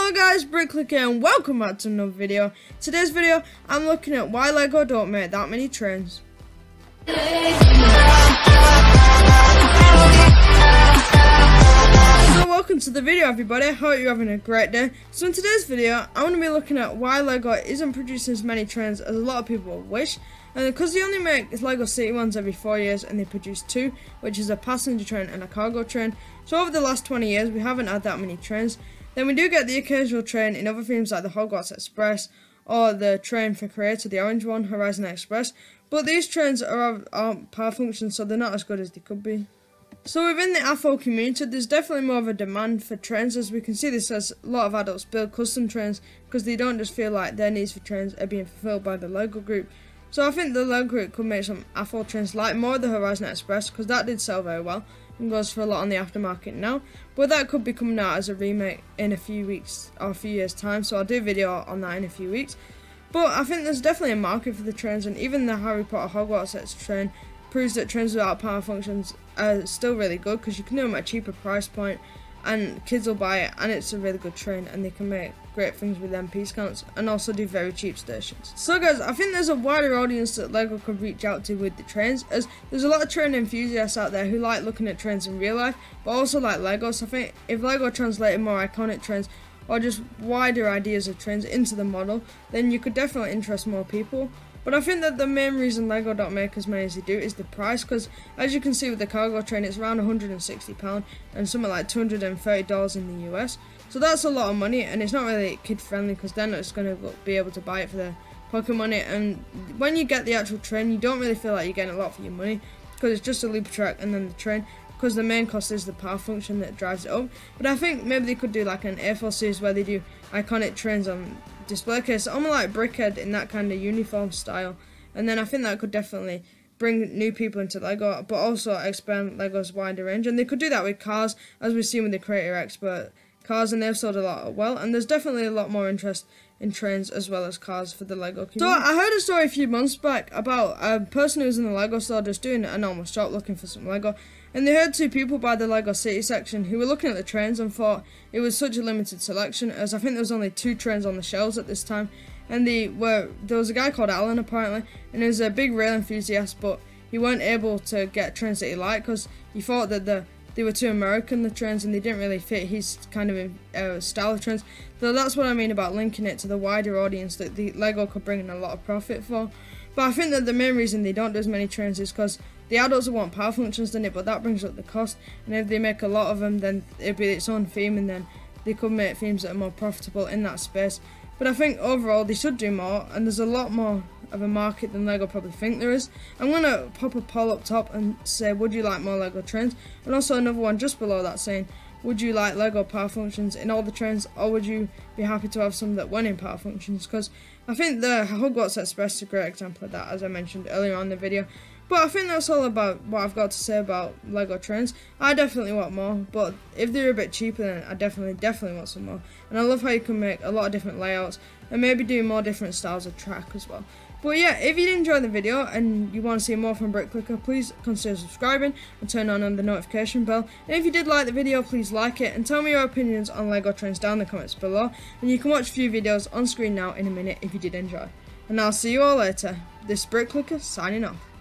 Hello guys, BrickClicker here and welcome back to another video. Today's video, I'm looking at why LEGO don't make that many trains. So welcome to the video everybody, I hope you're having a great day. So in today's video, I'm going to be looking at why LEGO isn't producing as many trains as a lot of people wish. And because they only make LEGO City ones every 4 years and they produce two, which is a passenger train and a cargo train. So over the last 20 years we haven't had that many trains. Then we do get the occasional train in other themes like the Hogwarts Express or the train for Creator, the orange one, Horizon Express. But these trains aren't power functions, so they're not as good as they could be. So within the AFO community, there's definitely more of a demand for trains, as we can see this as a lot of adults build custom trains because they don't just feel like their needs for trains are being fulfilled by the LEGO group. So I think the LEGO group could make some AFO trains like more of the Horizon Express, because that did sell very well and goes for a lot on the aftermarket now. But that could be coming out as a remake in a few weeks or a few years time, so I'll do a video on that in a few weeks. But I think there's definitely a market for the trains, and even the Harry Potter Hogwarts train proves that trains without power functions are still really good, because you can do them at a cheaper price point and kids will buy it, and it's a really good train and they can make great things with them piece counts and also do very cheap stations. So guys, I think there's a wider audience that LEGO could reach out to with the trains, as there's a lot of train enthusiasts out there who like looking at trains in real life but also like LEGO. So I think if LEGO translated more iconic trains or just wider ideas of trains into the model, then you could definitely interest more people. But I think that the main reason LEGO don't make as many as they do is the price, because as you can see with the cargo train, it's around £160 and something like $230 in the US. So that's a lot of money, and it's not really kid friendly because they're not just going to be able to buy it for their pocket money. And when you get the actual train, you don't really feel like you're getting a lot for your money, because it's just a loop track and then the train, because the main cost is the power function that drives it up. But I think maybe they could do like an A4 series where they do iconic trains on display case, almost like Brickhead in that kind of uniform style, and then I think that could definitely bring new people into LEGO, but also expand LEGO's wider range. And they could do that with cars, as we've seen with the Creator Expert cars, and they've sold a lot well, and there's definitely a lot more interest in trains as well as cars for the LEGO community. So I heard a story a few months back about a person who was in the LEGO store just doing a normal shop looking for some LEGO, and they heard two people by the LEGO City section who were looking at the trains and thought it was such a limited selection, as I think there was only 2 trains on the shelves at this time, and there was a guy called Alan apparently, and he was a big rail enthusiast, but he weren't able to get trains that he liked because he thought that they were too American, the trains, and they didn't really fit his kind of style of trains. So that's what I mean about linking it to the wider audience that the LEGO could bring in a lot of profit for. But I think that the main reason they don't do as many trains is because the adults will want power functions in it, but that brings up the cost, and if they make a lot of them, then it'll be its own theme, and then they could make themes that are more profitable in that space. But I think overall they should do more, and there's a lot more of a market than LEGO probably think there is. I'm going to pop a poll up top and say, would you like more LEGO trains? And also another one just below that saying, would you like LEGO power functions in all the trains, or would you be happy to have some that weren't in power functions? Because I think the Hogwarts Express is a great example of that, as I mentioned earlier on in the video. But I think that's all about what I've got to say about LEGO trains. I definitely want more, but if they're a bit cheaper, then I definitely want some more. And I love how you can make a lot of different layouts and maybe do more different styles of track as well. But yeah, if you did enjoy the video and you want to see more from BrickClicker, please consider subscribing and turn on the notification bell. And if you did like the video, please like it and tell me your opinions on LEGO trains down in the comments below. And you can watch a few videos on screen now in a minute if you did enjoy. And I'll see you all later. This is BrickClicker signing off.